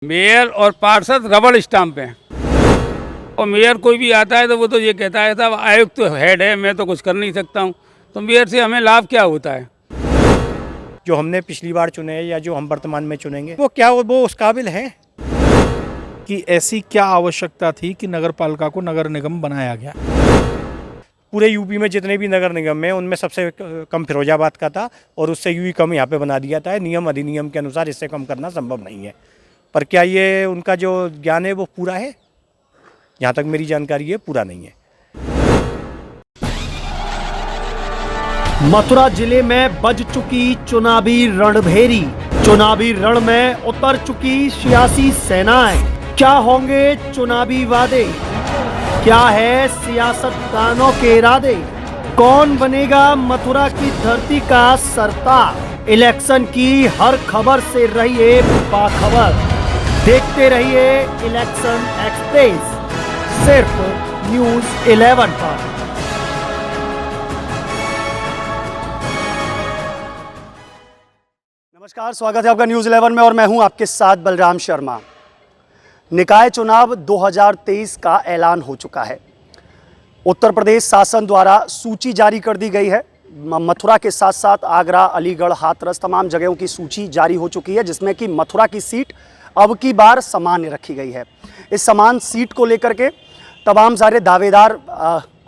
Mayor और पार्षद रबड़ स्टाम्प हैं। और मेयर कोई भी आता है तो वो तो ये कहता है साहब आयुक्त तो हेड है, मैं तो कुछ कर नहीं सकता हूँ। तो मेयर से हमें लाभ क्या होता है? जो हमने पिछली बार चुने हैं या जो हम वर्तमान में चुनेंगे वो उस काबिल हैं कि ऐसी क्या आवश्यकता थी कि नगर पालिका को नगर निगम बनाया गया। पूरे यूपी में जितने भी नगर निगम हैं उनमें सबसे कम फिरोजाबाद का था और उससे भी कम यहाँ पे बना दिया था। नियम अधिनियम के अनुसार इससे कम करना संभव नहीं है। पर क्या ये उनका जो ज्ञान है वो पूरा है? जहाँ तक मेरी जानकारी है पूरा नहीं है। मथुरा जिले में बज चुकी चुनावी रणभेरी, चुनावी रण में उतर चुकी सियासी सेनाएं। क्या होंगे चुनावी वादे, क्या है सियासतदानों के इरादे, कौन बनेगा मथुरा की धरती का सरताज। इलेक्शन की हर खबर से रहिए बाखबर, देखते रहिए इलेक्शन एक्सप्रेस सिर्फ न्यूज़ 11 पर। नमस्कार, स्वागत है आपका न्यूज़ 11 में और मैं हूं आपके साथ बलराम शर्मा। निकाय चुनाव 2023 का ऐलान हो चुका है। उत्तर प्रदेश शासन द्वारा सूची जारी कर दी गई है। मथुरा के साथ साथ आगरा, अलीगढ़, हाथरस तमाम जगहों की सूची जारी हो चुकी है, जिसमें कि मथुरा की सीट अब की बार सामान्य रखी गई है। इस समान सीट को लेकर के तमाम सारे दावेदार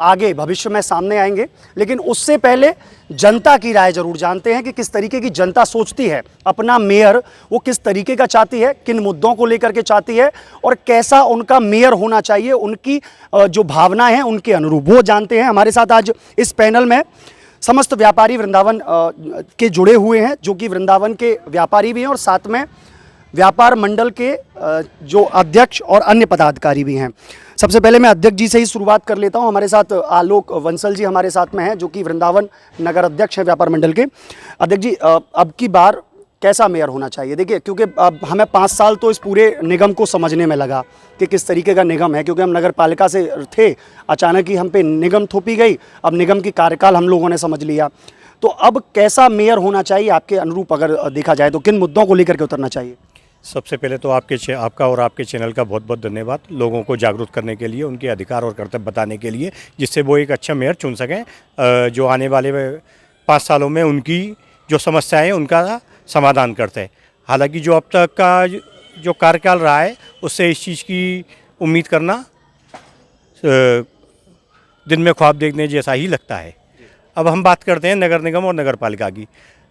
आगे भविष्य में सामने आएंगे, लेकिन उससे पहले जनता की राय जरूर जानते हैं कि किस तरीके की जनता सोचती है, अपना मेयर वो किस तरीके का चाहती है, किन मुद्दों को लेकर के चाहती है और कैसा उनका मेयर होना चाहिए, उनकी जो भावनाएं हैं उनके अनुरूप वो जानते हैं। हमारे साथ आज इस पैनल में समस्त व्यापारी वृंदावन के जुड़े हुए हैं, जो कि वृंदावन के व्यापारी भी हैं और साथ में व्यापार मंडल के जो अध्यक्ष और अन्य पदाधिकारी भी हैं। सबसे पहले मैं अध्यक्ष जी से ही शुरुआत कर लेता हूं। हमारे साथ आलोक वंसल जी हमारे साथ में हैं, जो कि वृंदावन नगर अध्यक्ष हैं व्यापार मंडल के। अध्यक्ष जी, अब की बार कैसा मेयर होना चाहिए? देखिए, क्योंकि अब हमें 5 साल तो इस पूरे निगम को समझने में लगा कि किस तरीके का निगम है, क्योंकि हम नगर पालिका से थे, अचानक ही हम पे निगम थोपी गई। अब निगम की कार्यकाल हम लोगों ने समझ लिया, तो अब कैसा मेयर होना चाहिए आपके अनुरूप अगर देखा जाए तो किन मुद्दों को लेकर के उतरना चाहिए? सबसे पहले तो आपका और आपके चैनल का बहुत बहुत धन्यवाद, लोगों को जागरूक करने के लिए, उनके अधिकार और कर्तव्य बताने के लिए, जिससे वो एक अच्छा मेयर चुन सकें जो आने वाले 5 सालों में उनकी जो समस्याएं हैं उनका समाधान करते हैं। हालांकि जो अब तक का जो कार्यकाल रहा है उससे इस चीज़ की उम्मीद करना दिन में ख्वाब देखने जैसा ही लगता है। अब हम बात करते हैं नगर निगम और नगर पालिका की।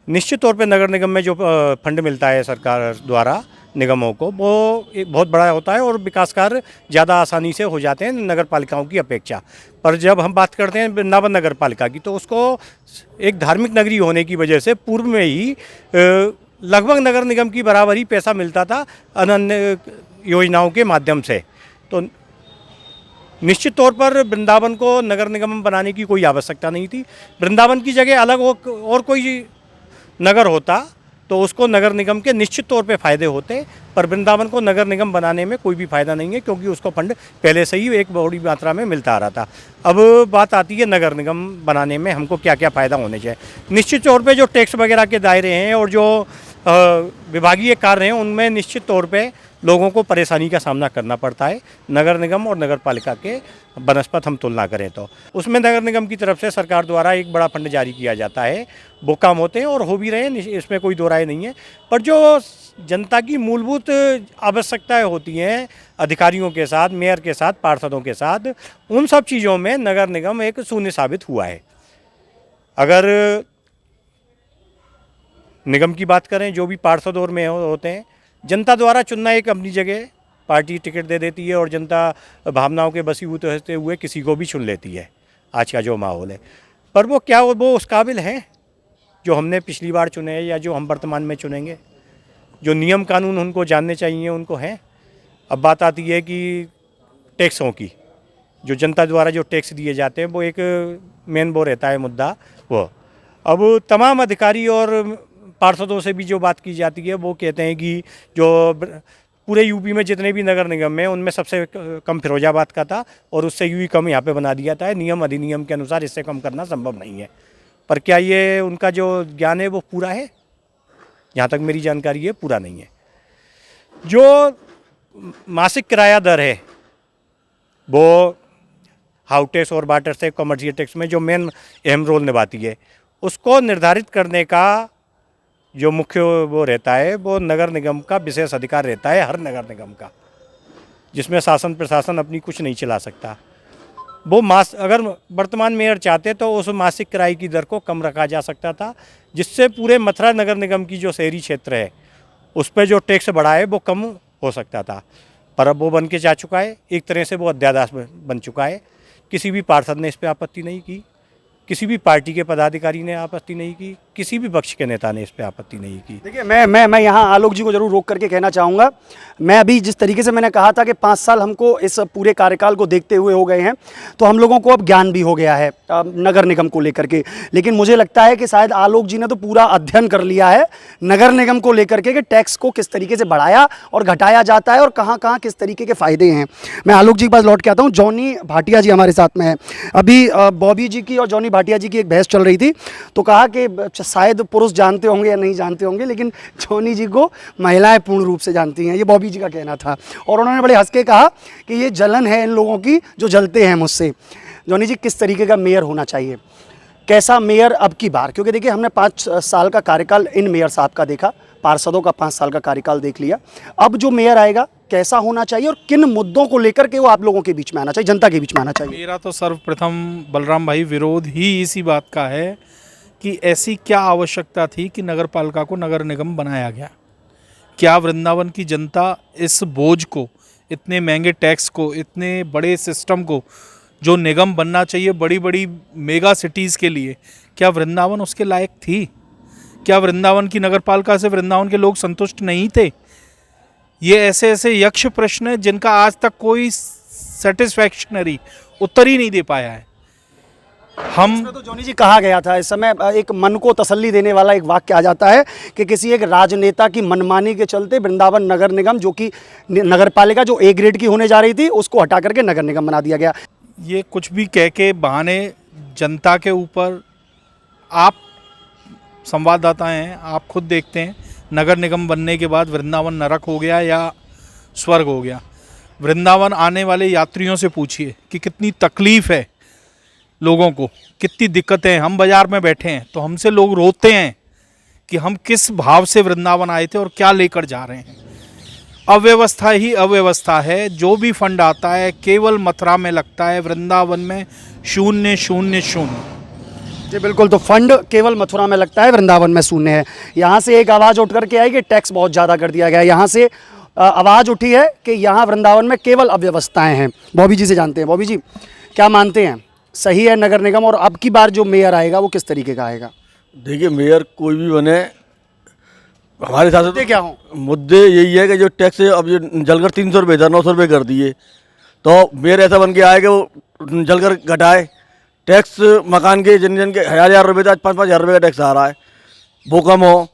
निश्चित तौर पे नगर निगम में जो फंड मिलता है सरकार द्वारा निगमों को, वो एक बहुत बड़ा होता है और विकास कार्य ज़्यादा आसानी से हो जाते हैं नगर पालिकाओं की अपेक्षा। पर जब हम बात करते हैं वृंदावन नगर पालिका की, तो उसको एक धार्मिक नगरी होने की वजह से पूर्व में ही लगभग नगर निगम की बराबरी पैसा मिलता था अन्य योजनाओं के माध्यम से। तो निश्चित तौर पर वृंदावन को नगर निगम बनाने की कोई आवश्यकता नहीं थी। वृंदावन की जगह अलग और कोई नगर होता तो उसको नगर निगम के निश्चित तौर पे फ़ायदे होते, पर वृंदावन को नगर निगम बनाने में कोई भी फ़ायदा नहीं है, क्योंकि उसको फंड पहले से ही एक बड़ी मात्रा में मिलता आ रहा था। अब बात आती है नगर निगम बनाने में हमको क्या क्या फ़ायदा होने चाहिए। निश्चित तौर पे जो टैक्स वगैरह के दायरे हैं और जो विभागीय कार्य हैं उनमें निश्चित तौर पे लोगों को परेशानी का सामना करना पड़ता है। नगर निगम और नगर पालिका के बनस्पत हम तुलना करें तो उसमें नगर निगम की तरफ से सरकार द्वारा एक बड़ा फंड जारी किया जाता है, वो काम होते हैं और हो भी रहे हैं, इसमें कोई दो राय नहीं है। पर जो जनता की मूलभूत आवश्यकताएं होती हैं अधिकारियों के साथ, मेयर के साथ, पार्षदों के साथ, उन सब चीज़ों में नगर निगम एक शून्य साबित हुआ है। अगर निगम की बात करें, जो भी पार्षद और मेयर होते हैं, जनता द्वारा चुनना एक अपनी जगह, पार्टी टिकट दे देती है और जनता भावनाओं के बसीभूत होते हुए किसी को भी चुन लेती है, आज का जो माहौल है। पर वो क्या वो उस काबिल हैं जो हमने पिछली बार चुने हैं या जो हम वर्तमान में चुनेंगे? जो नियम कानून उनको जानने चाहिए उनको हैं। अब बात आती है कि टैक्सों की, जो जनता द्वारा जो टैक्स दिए जाते हैं वो एक मेन वो रहता है मुद्दा। वो अब तमाम अधिकारी और पार्षदों से भी जो बात की जाती है वो कहते हैं कि जो पूरे यूपी में जितने भी नगर निगम हैं उनमें सबसे कम फिरोजाबाद का था और उससे भी कम यहाँ पे बना दिया था। नियम अधिनियम के अनुसार इससे कम करना संभव नहीं है। पर क्या ये उनका जो ज्ञान है वो पूरा है? जहाँ तक मेरी जानकारी है पूरा नहीं है। जो मासिक किराया दर है वो हाउस टैक्स और वाटर टैक्स कमर्शियल टैक्स में जो मेन अहम रोल निभाती है, उसको निर्धारित करने का जो मुख्य वो रहता है वो नगर निगम का विशेष अधिकार रहता है, हर नगर निगम का, जिसमें शासन प्रशासन अपनी कुछ नहीं चला सकता। वो अगर वर्तमान मेयर चाहते तो उस मासिक किराए की दर को कम रखा जा सकता था, जिससे पूरे मथुरा नगर निगम की जो शहरी क्षेत्र है उस पर जो टैक्स बढ़ा है वो कम हो सकता था। पर अब वो बन के जा चुका है, एक तरह से वो अध्यादेश बन चुका है। किसी भी पार्षद ने इस पर आपत्ति नहीं की, किसी भी पार्टी के पदाधिकारी ने आपत्ति नहीं की, किसी भी पक्ष के नेता ने इस पर आपत्ति नहीं की। देखिए मैं यहाँ आलोक जी को जरूर रोक करके कहना चाहूँगा, मैं अभी जिस तरीके से मैंने कहा था कि 5 साल हमको इस पूरे कार्यकाल को देखते हुए हो गए हैं, तो हम लोगों को अब ज्ञान भी हो गया है नगर निगम को लेकर के। लेकिन मुझे लगता है कि शायद आलोक जी ने तो पूरा अध्ययन कर लिया है नगर निगम को लेकर के कि टैक्स को किस तरीके से बढ़ाया और घटाया जाता है और कहाँ कहाँ किस तरीके के फ़ायदे हैं। मैं आलोक जी के पास लौट के आता हूँ। जॉनी भाटिया जी हमारे साथ में है। अभी बॉबी जी की और जॉनी भाटिया जी की एक बहस चल रही थी, तो कहा कि शायद पुरुष जानते होंगे या नहीं जानते होंगे, लेकिन जॉनी जी को महिलाएं पूर्ण रूप से जानती हैं, ये बॉबी जी का कहना था। और उन्होंने बड़े हंस के कहा कि ये जलन है इन लोगों की जो जलते हैं मुझसे। जॉनी जी, किस तरीके का मेयर होना चाहिए, कैसा मेयर अब की बार? क्योंकि देखिए हमने 5 साल का कार्यकाल इन मेयर साहब का देखा, पार्षदों का 5 साल का कार्यकाल देख लिया। अब जो मेयर आएगा कैसा होना चाहिए और किन मुद्दों को लेकर के वो आप लोगों के बीच में आना चाहिए, जनता के बीच में आना चाहिए? मेरा तो सर्वप्रथम बलराम भाई विरोध ही इसी बात का है कि ऐसी क्या आवश्यकता थी कि नगर पालिका को नगर निगम बनाया गया। क्या वृंदावन की जनता इस बोझ को, इतने महंगे टैक्स को, इतने बड़े सिस्टम को जो निगम बनना चाहिए बड़ी बड़ी मेगा सिटीज़ के लिए, क्या वृंदावन उसके लायक थी? क्या वृंदावन की नगर पालिका से वृंदावन के लोग संतुष्ट नहीं थे? ये ऐसे ऐसे यक्ष प्रश्न हैं जिनका आज तक कोई सेटिस्फैक्शनरी उत्तर ही नहीं दे पाया है। हम तो जॉनी जी कहा गया था इस समय, एक मन को तसल्ली देने वाला एक वाक्य आ जाता है कि किसी एक राजनेता की मनमानी के चलते वृंदावन नगर निगम, जो कि नगर पालिका जो A ग्रेड की होने जा रही थी, उसको हटा करके नगर निगम बना दिया गया। ये कुछ भी कह के बहाने जनता के ऊपर, आप संवाददाता हैं, आप खुद देखते हैं नगर निगम बनने के बाद वृंदावन नरक हो गया या स्वर्ग हो गया। वृंदावन आने वाले यात्रियों से पूछिए कि कितनी तकलीफ़ है लोगों को, कितनी दिक्कतें हैं। हम बाज़ार में बैठे हैं तो हमसे लोग रोते हैं कि हम किस भाव से वृंदावन आए थे और क्या लेकर जा रहे हैं। अव्यवस्था ही अव्यवस्था है। जो भी फंड आता है केवल मथुरा में लगता है, वृंदावन में 0 0 0। जी बिल्कुल, तो फंड केवल मथुरा में लगता है, वृंदावन में शून्य है। यहाँ से एक आवाज़ उठ करके आई कि टैक्स बहुत ज़्यादा कर दिया गया है। यहाँ से आवाज़ उठी है कि यहाँ वृंदावन में केवल अव्यवस्थाएं हैं। बॉबी जी से जानते हैं। बॉबी जी, क्या मानते हैं, सही है नगर निगम, और अब की बार जो मेयर आएगा वो किस तरीके का आएगा? देखिए, मेयर कोई भी बने, हमारे हिसाब से मुद्दे क्या हों? मुद्दे यही है कि जो टैक्स अब जो जलकर 300 रुपये था, 900 रुपये कर दिए, तो मेयर ऐसा बन के आए कि वो जलकर घटाए। टैक्स मकान के जिन जिन के 1000 रुपये था, 5-5 हज़ार रुपये का टैक्स आ रहा है, वो कम हो।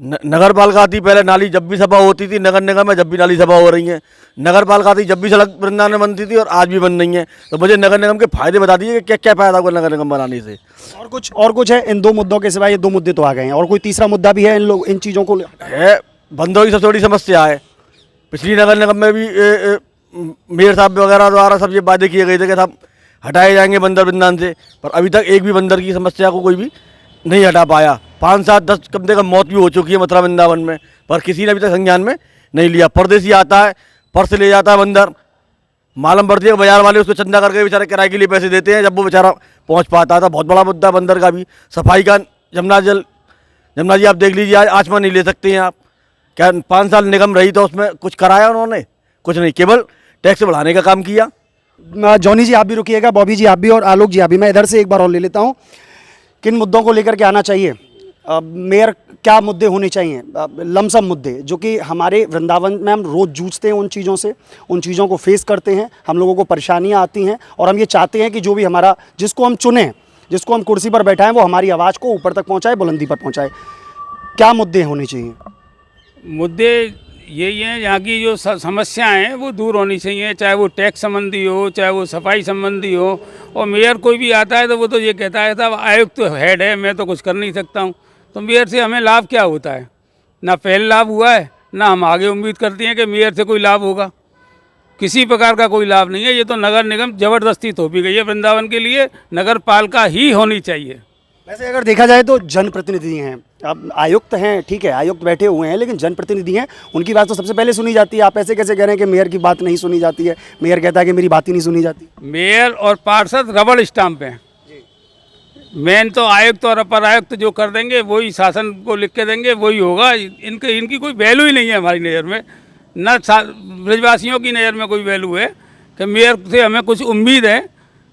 नगर पालिका आती, पहले नाली जब भी सभा होती थी, नगर निगम में जब भी नाली सभा हो रही है। नगर पालिका आती जब भी सड़क वृंदावन में बनती थी और आज भी बन रही है। तो मुझे नगर निगम के फायदे बता दीजिए कि क्या क्या फायदा होगा नगर निगम बनाने से। और कुछ है इन 2 मुद्दों के सिवाय? ये 2 मुद्दे तो आ गए हैं, और कोई तीसरा मुद्दा भी है इन चीज़ों को है? बंदों की सबसे बड़ी समस्या है। पिछली नगर निगम में भी मेयर साहब वगैरह द्वारा सब ये वादे किए गए थे कि साहब हटाए जाएंगे बंदर वृंदावन से, पर अभी तक एक भी बंदर की समस्या को कोई भी नहीं हटा पाया। 5-7-10 कम से कम मौत भी हो चुकी है मथुरा वृंदावन में, पर किसी ने अभी तक संज्ञान में नहीं लिया। परदेसी आता है, पर्स ले जाता है बंदर, मालूम पड़ती है बाजार वाले उसको चंदा करके बेचारे किराए के लिए पैसे देते हैं, जब वो बेचारा पहुंच पाता था। बहुत बड़ा मुद्दा बंदर का भी। सफाई का यमुना जी आप देख लीजिए, आज आचमन नहीं ले सकते हैं आप। क्या 5 साल निगम रही तो उसमें कुछ कराया उन्होंने? कुछ नहीं, केवल टैक्स बढ़ाने का काम किया। जॉनी जी आप भी रुकिएगा, बॉबी जी आप भी, और आलोक जी आप भी। मैं इधर से एक बार और ले लेता हूँ, किन मुद्दों को लेकर के आना चाहिए मेयर, क्या मुद्दे होने चाहिए, लमसम मुद्दे जो कि हमारे वृंदावन में हम रोज़ जूझते हैं, उन चीज़ों से, उन चीज़ों को फेस करते हैं, हम लोगों को परेशानियां आती हैं, और हम ये चाहते हैं कि जो भी हमारा, जिसको हम चुने, जिसको हम कुर्सी पर बैठाएं, वो हमारी आवाज़ को ऊपर तक पहुँचाए, बुलंदी पर पहुँचाए। क्या मुद्दे होने चाहिए? मुद्दे यही हैं, यहाँ की जो समस्याएं हैं वो दूर होनी चाहिए, चाहे वो टैक्स संबंधी हो, चाहे वो सफाई संबंधी हो। और मेयर कोई भी आता है तो वो तो ये कहता है साहब आयुक्त तो हेड है, मैं तो कुछ कर नहीं सकता हूँ। तो मेयर से हमें लाभ क्या होता है? ना पहले लाभ हुआ है, ना हम आगे उम्मीद करते हैं कि मेयर से कोई लाभ होगा। किसी प्रकार का कोई लाभ नहीं है। ये तो नगर निगम ज़बरदस्ती थोपी गई है वृंदावन के लिए। नगर पालिका ही होनी चाहिए। वैसे अगर देखा जाए तो जनप्रतिनिधि हैं, अब आयुक्त हैं, ठीक है, आयुक्त बैठे हुए हैं, लेकिन जनप्रतिनिधि हैं, उनकी बात तो सबसे पहले सुनी जाती है। आप ऐसे कैसे कह रहे हैं कि मेयर की बात नहीं सुनी जाती है? मेयर कहता है कि मेरी बात ही नहीं सुनी जाती। मेयर और पार्षद रबड़ स्टाम्प हैं। मेन तो आयुक्त और अपर आयुक्त जो कर देंगे वही शासन को लिख के देंगे, वही होगा। इनकी कोई वैल्यू ही नहीं है हमारी नज़र में, न ब्रजवासियों की नज़र में कोई वैल्यू है कि मेयर से हमें कुछ उम्मीद है।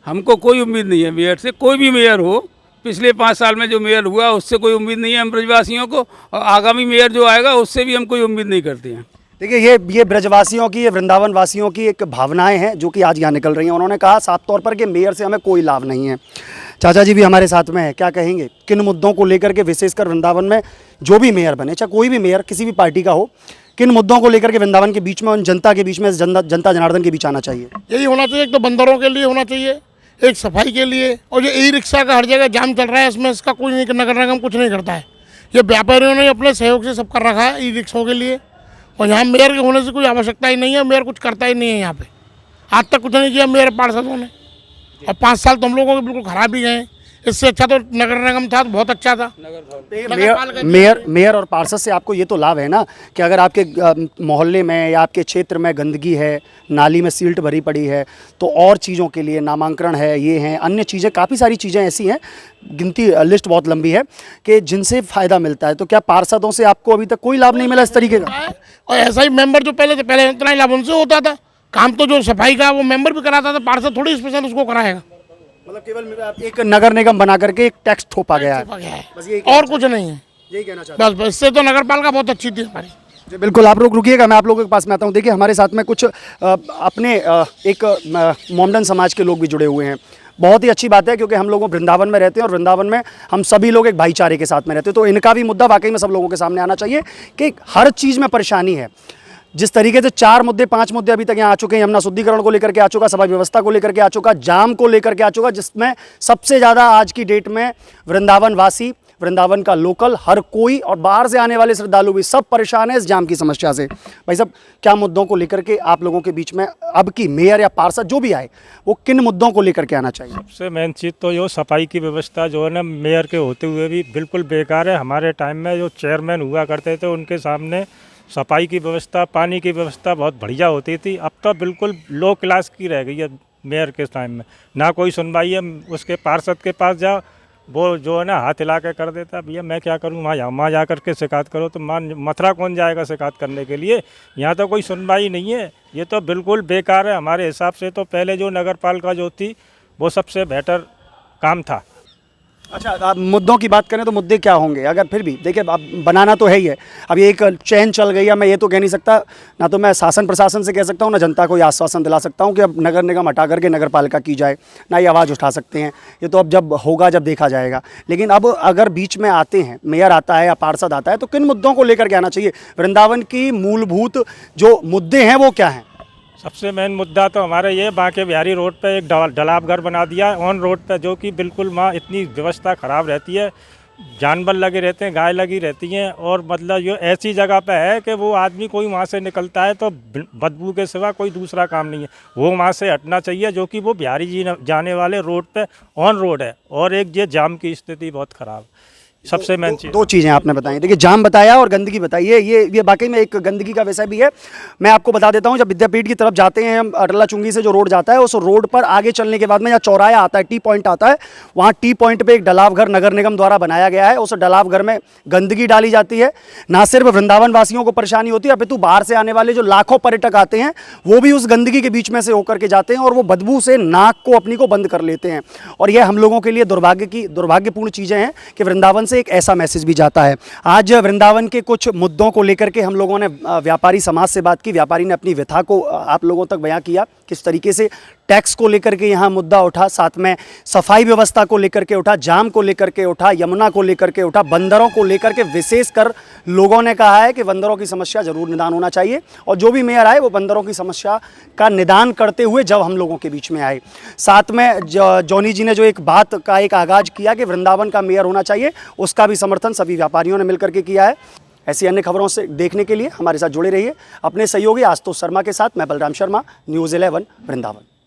हमको कोई उम्मीद नहीं है मेयर से। कोई भी मेयर हो, पिछले 5 साल में जो मेयर हुआ उससे कोई उम्मीद नहीं है हम ब्रजवासियों को, और आगामी मेयर जो आएगा उससे भी हम कोई उम्मीद नहीं करते हैं। देखिए, ये ब्रजवासियों की, ये वृंदावन वासियों की एक भावनाएं हैं जो कि आज यहाँ निकल रही हैं। उन्होंने कहा साफ तौर पर कि मेयर से हमें कोई लाभ नहीं है। चाचा जी भी हमारे साथ में है, क्या कहेंगे? किन मुद्दों को लेकर के विशेषकर वृंदावन में जो भी मेयर बने, चाहे कोई भी मेयर किसी भी पार्टी का हो, किन मुद्दों को लेकर के वृंदावन के बीच में, उन जनता के बीच में, जनता जनार्दन के बीच आना चाहिए? यही होना चाहिए। एक तो बंदरों के लिए होना चाहिए, एक सफाई के लिए, और जो ई रिक्शा का हर जगह जाम चल रहा है इसमें इसका कोई नहीं, नगर निगम कुछ नहीं करता है। ये व्यापारियों ने अपने सहयोग से सब कर रखा है ई रिक्शाओं के लिए, और यहाँ मेयर के होने से कोई आवश्यकता ही नहीं है। मेयर कुछ करता ही नहीं है यहाँ पे, आज तक कुछ नहीं किया मेयर पार्षदों ने। और 5 साल तो हम लोगों के बिल्कुल खराब ही गए। इससे अच्छा तो नगर निगम था तो बहुत अच्छा था। मेयर और पार्षद से आपको ये तो लाभ है ना कि अगर आपके मोहल्ले में या आपके क्षेत्र में गंदगी है, नाली में सील्ट भरी पड़ी है, तो और चीज़ों के लिए नामांकन है, ये हैं, अन्य चीज़ें, काफ़ी सारी चीज़ें ऐसी हैं, गिनती लिस्ट बहुत लंबी है कि जिनसे फ़ायदा मिलता है। तो क्या पार्षदों से आपको अभी तक कोई लाभ नहीं मिला इस तरीके का? और ऐसा ही मेंबर जो पहले थे, पहले इतना ही लाभ उनसे होता था। काम तो जो सफाई का वो मेंबर भी कराता था, पार्षद थोड़ी स्पेशल उसको कराएगा। मतलब केवल एक नगर निगम बना करके एक टैक्स थोपा गया है, बस यही और कुछ नहीं है। यही कहना चाहता हूं। बस इससे तो नगर पालिका बहुत अच्छी थी हमारी। जी बिल्कुल, आप लोग रुकिएगा, मैं आप लोगों के पास में आता हूँ। देखिए, हमारे साथ में कुछ अपने एक मोमडन समाज के लोग भी जुड़े हुए हैं। बहुत ही अच्छी बात है क्योंकि हम लोग वृंदावन में रहते हैं और वृंदावन में हम सभी लोग एक भाईचारे के साथ में रहते हैं। तो इनका भी मुद्दा वाकई में सब लोगों के सामने आना चाहिए कि हर चीज़ में परेशानी है। जिस तरीके से 4 मुद्दे 5 मुद्दे अभी तक यहाँ आ चुके हैं, यमुना शुद्धिकरण को लेकर के आ चुका, सभा व्यवस्था को लेकर के आ चुका, जाम को लेकर के आ चुका, जिसमें सबसे ज़्यादा आज की डेट में वृंदावन वासी, वृंदावन का लोकल, हर कोई और बाहर से आने वाले श्रद्धालु भी सब परेशान है इस जाम की समस्या से। भाई साहब, क्या मुद्दों को लेकर के आप लोगों के बीच में अब की मेयर या पार्षद जो भी आए वो किन मुद्दों को लेकर के आना चाहिए? सबसे मेन चीज़ तो जो सफाई की व्यवस्था जो है ना, मेयर के होते हुए भी बिल्कुल बेकार है। हमारे टाइम में जो चेयरमैन हुआ करते थे उनके सामने सफाई की व्यवस्था, पानी की व्यवस्था बहुत बढ़िया होती थी। अब तो बिल्कुल लो क्लास की रह गई है मेयर के टाइम में। ना कोई सुनवाई है। उसके पार्षद के पास जाओ, वो जो है ना हाथ हिला के कर देता है, भैया मैं क्या करूँ, वहाँ जा कर के शिकायत करो। तो मथुरा कौन जाएगा शिकायत करने के लिए? यहाँ तो कोई सुनवाई नहीं है। ये तो बिल्कुल बेकार है हमारे हिसाब से। तो पहले जो नगर पालिका जो थी वो सबसे बेहतर काम था। अच्छा, आप मुद्दों की बात करें तो मुद्दे क्या होंगे? अगर फिर भी देखिए, अब बनाना तो है ही है। अब ये एक चैन चल गई है, मैं ये तो कह नहीं सकता, ना तो मैं शासन प्रशासन से कह सकता हूँ, ना जनता को ये आश्वासन दिला सकता हूँ कि अब नगर निगम हटा करके नगर पालिका की जाए, ना ये आवाज़ उठा सकते हैं। ये तो अब जब होगा जब देखा जाएगा। लेकिन अब अगर बीच में आते हैं, मेयर आता है या पार्षद आता है, तो किन मुद्दों को लेकर के आना चाहिए? वृंदावन की मूलभूत जो मुद्दे हैं वो क्या हैं? सबसे मेन मुद्दा तो हमारे ये बांके बिहारी रोड पे एक डलावघर बना दिया है ऑन रोड पे, जो कि बिल्कुल वहाँ इतनी व्यवस्था ख़राब रहती है, जानवर लगे रहते हैं, गाय लगी रहती हैं, और मतलब ये ऐसी जगह पे है कि वो आदमी कोई वहाँ से निकलता है तो बदबू के सिवा कोई दूसरा काम नहीं है। वो वहाँ से हटना चाहिए, जो कि वो बिहारी जी जाने वाले रोड पे ऑन रोड है। और एक ये जाम की स्थिति बहुत ख़राब। सबसे मेन चीज़ दो चीज़ें आपने बताई। देखिए, जाम बताया और गंदगी बताई। ये वाकई में एक गंदगी का विषय भी है। मैं आपको बता देता हूँ, जब विद्यापीठ की तरफ जाते हैं हम, अटला चुंगी से जो रोड जाता है, उस रोड पर आगे चलने के बाद में जहाँ चौराया आता है, टी पॉइंट आता है, वहाँ टी पॉइंट पे एक डलावघर नगर निगम द्वारा बनाया गया है। उस डलावघर में गंदगी डाली जाती है। ना सिर्फ वृंदावन वासियों को परेशानी होती है, अपितु बाहर से आने वाले जो लाखों पर्यटक आते हैं वो भी उस गंदगी के बीच में से होकर के जाते हैं और वो बदबू से नाक को अपनी को बंद कर लेते हैं। और यह हम लोगों के लिए दुर्भाग्यपूर्ण चीज़ें हैं कि वृंदावन से एक ऐसा मैसेज जाता है। आज वृंदावन के कुछ मुद्दों को लेकर के हम लोगों ने व्यापारी समाज से बात की। व्यापारी ने अपनी व्यथा को आप लोगों तक बयां किया, किस तरीके से टैक्स को लेकर के यहाँ मुद्दा उठा, साथ में सफाई व्यवस्था को लेकर के उठा, जाम को लेकर के उठा, यमुना को लेकर के उठा, बंदरों को लेकर के विशेषकर लोगों ने कहा है कि बंदरों की समस्या जरूर निदान होना चाहिए। और जो भी मेयर आए वो बंदरों की समस्या का निदान करते हुए जब हम लोगों के बीच में आए। साथ में जॉनी जी ने जो एक बात का एक आगाज किया कि वृंदावन का मेयर होना चाहिए, उसका भी समर्थन सभी व्यापारियों ने मिलकर के किया है। ऐसी अन्य खबरों से देखने के लिए हमारे साथ जुड़े रहिए। अपने सहयोगी आशुतोष शर्मा के साथ मैं बलराम शर्मा, न्यूज़ 11 वृंदावन।